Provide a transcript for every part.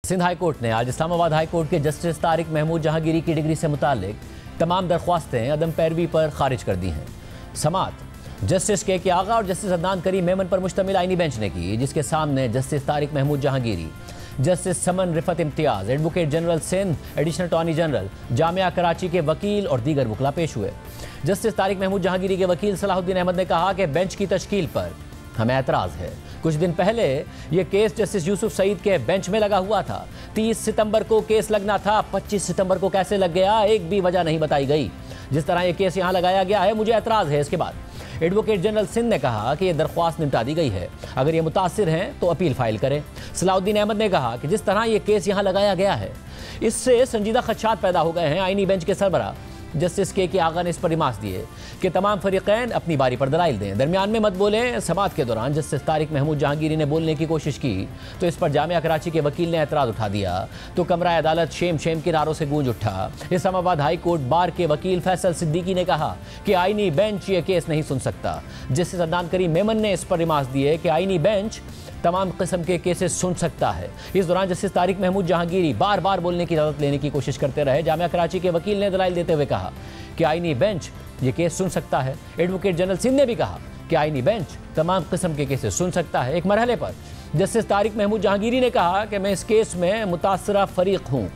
Sindh high court ने आज Islamabad high court के जस्टिस तारिक महमूद जहांगीरी की डिग्री से मुताल्लिक तमाम दरख्वास्तें अदम पैरवी पर खारिज कर दी हैं। समाअत जस्टिस के आगा और जस्टिस अदनान करीम मेमन पर मुश्तमिल आईनी बेंच ने की, जिसके सामने justice Tariq Mahmood Jahangiri, justice Saman Rifat Imtiaz, advocate general Sindh, additional attorney general, Jamia Karachi के वकील और दीगर वकला पेश हुए। जस्टिस तारिक महमूद जहांगीरी के वकील सलाहुद्दीन अहमद ने कहा कि बेंच की तश्कील पर हमें एतराज़ है। कुछ दिन पहले यह केस जस्टिस यूसुफ सईद के बेंच में लगा हुआ था। 30 सितंबर को केस लगना था, 25 सितंबर को कैसे लग गया, एक भी वजह नहीं बताई गई। जिस तरह यह केस यहाँ लगाया गया है, मुझे एतराज़ है। इसके बाद एडवोकेट जनरल सिंध ने कहा कि यह दरख्वास्त निपटा दी गई है, अगर ये मुतासिर हैं तो अपील फाइल करें। सलाहुद्दीन अहमद ने कहा कि जिस तरह यह केस यहाँ लगाया गया है, इससे संजीदा खदशात पैदा हो गए हैं। आईनी बेंच के सरबराह जस्टिस के आगा ने इस पर रिमार्क्स दिए कि तमाम फरीकैन अपनी बारी पर दलाइल दें, दरमियान में मत बोलें। समाअत के दौरान जस्टिस तारिक महमूद जहांगीरी ने बोलने की कोशिश की तो इस पर जामिया कराची के वकील ने एतराज़ उठा दिया, तो कमरा अदालत शेम शेम के नारों से गूंज उठा। इस्लामाबाद हाई कोर्ट बार के वकील फैसल सिद्दीकी ने कहा कि आईनी बेंच ये केस नहीं सुन सकता। जस्टिस अदनान करीम मेमन ने इस पर रिमार्क्स दिए कि आईनी बेंच तमाम किस्म के केसेस सुन सकता है। इस दौरान जस्टिस तारिक महमूद जहांगीरी बार बार बोलने की इजाज़त लेने की कोशिश करते रहे। जामिया कराची के वकील ने दलाइल देते हुए कहा कि आईनी बेंच ये केस सुन सकता है। एडवोकेट जनरल सिंध ने भी कहा कि आईनी बेंच तमाम किस्म के केसेस सुन सकता है। एक मरहले पर जस्टिस तारिक महमूद जहांगीरी ने कहा कि मैं इस केस में मुतासरा फरीक हूँ,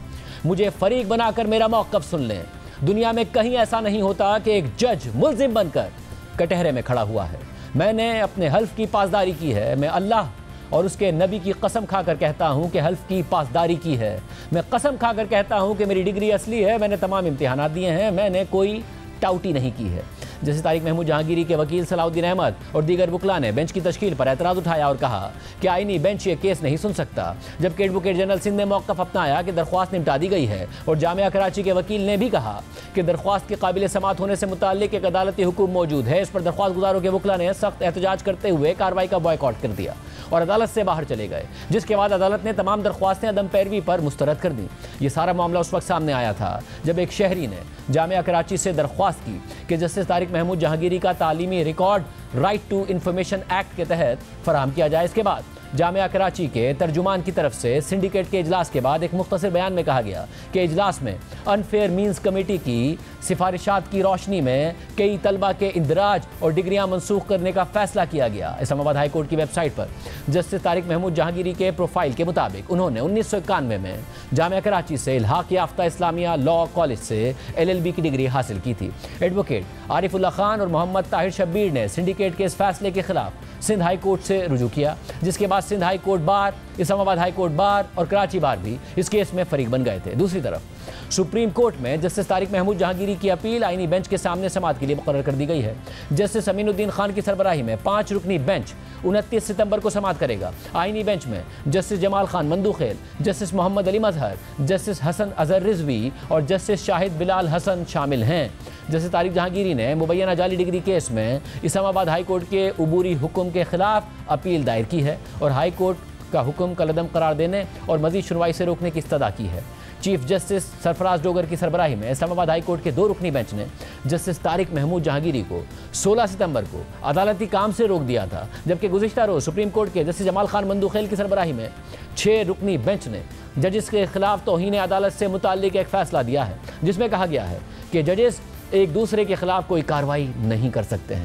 मुझे फरीक बनाकर मेरा मौक़िफ़ सुन लें। दुनिया में कहीं ऐसा नहीं होता कि एक जज मुल्ज़िम बनकर कटहरे में खड़ा हुआ है। मैंने अपने हल्फ की पासदारी की है। मैं अल्लाह और उसके नबी की कसम खाकर कहता हूं कि हल्फ की पासदारी की है। मैं कसम खाकर कहता हूं कि मेरी डिग्री असली है। मैंने तमाम इम्तिहानात दिए हैं, मैंने कोई टाउटी नहीं की है। जस्टिस तारिक महमूद जहांगीरी के वकील सलाहुद्दीन अहमद और दीगर वकला ने बेंच की तश्कील पर एतराज़ उठाया और कहा कि आईनी बेंच ये केस नहीं सुन सकता। जबकि एडवोकेट जनरल सिंध ने मौक़िफ़ अपनाया कि दरख्वास्त निपटा दी गई है और जामिया कराची के वकील ने भी कहा कि दरख्वास्त के काबिल समाअत होने से मुताल्लिक एक अदालती हुक्म मौजूद है। इस पर दरख्वास्त गुजारों के वकला ने सख्त एहतजाज करते हुए कार्रवाई का बॉयकॉट कर दिया और अदालत से बाहर चले गए, जिसके बाद अदालत ने तमाम दरख्वास्तें अदम पैरवी पर मुस्तरद कर दी। ये सारा मामला उस वक्त सामने आया था जब एक शहरी ने जामिया कराची से दरख्वास्त की कि जस्टिस तारिक महमूद जहांगीरी का तालीमी record right to information act के तहत फराहम किया जाए। इसके बाद जामिया कराची के तर्जुमान की तरफ से सिंडिकेट के इजलास के बाद एक मुख्तसर बयान में कहा गया कि इजलास में अनफेयर मीन्स कमेटी की सिफारिशात की रोशनी में कई तलबा के इंदराज और डिग्रियां मनसूख करने का फैसला किया गया। इस्लामाबाद हाई कोर्ट की वेबसाइट पर जस्टिस तारिक महमूद जहांगीरी के प्रोफाइल के मुताबिक उन्होंने 1991 में जामिया कराची से इल्हाक याफ्ता इस्लामिया लॉ कॉलेज से LLB की डिग्री हासिल की थी। एडवोकेट आरिफुल्लाह खान और मोहम्मद ताहिर शब्बीर ने सिंडिकेट के इस फैसले के खिलाफ सिंध हाई कोर्ट से रुजू किया, जिसके बाद Sindh high court bar, Islamabad high court bar और कराची बार भी इस केस में फरीक बन गए थे। दूसरी तरफ सुप्रीम कोर्ट में जस्टिस तारिक महमूद जहांगीरी की अपील आईनी बेंच के सामने समाअत के लिए मुकर्रर कर दी गई है। जस्टिस अमीनुद्दीन खान की सरबराही में 5 रुकनी बेंच 29 सितंबर को समाअत करेगा। आईनी बेंच में जस्टिस जमाल खान मंदूखेल, जस्टिस मोहम्मद अली मजहर, जस्टिस हसन अजहर रिजवी और जस्टिस शाहिद बिलाल हसन शामिल हैं। जस्टिस तारिक जहांगीरी ने मुबैना जाली डिग्री केस में इस्लामाबाद हाई कोर्ट के उबूरी हुक्म के खिलाफ अपील दायर की है और हाई कोर्ट का हुक्म कलअदम करार देने और मजीद सुनवाई से रोकने की इस्तदा की है। चीफ जस्टिस सरफराज डोगर की सरबराही में इस्लामाबाद हाई कोर्ट के 2 रुकनी बेंच ने जस्टिस तारिक महमूद जहांगीरी को 16 सितंबर को अदालती काम से रोक दिया था, जबकि गुज़िश्ता रोज़ सुप्रीम कोर्ट के जस्टिस जमाल खान मंदूखेल की सरबराही में 6 रुकनी बेंच ने जजेस के खिलाफ तौहीन अदालत से मुताल्लिक एक फ़ैसला दिया है, जिसमें कहा गया है कि जजेस एक दूसरे के खिलाफ कोई कार्रवाई नहीं कर सकते हैं।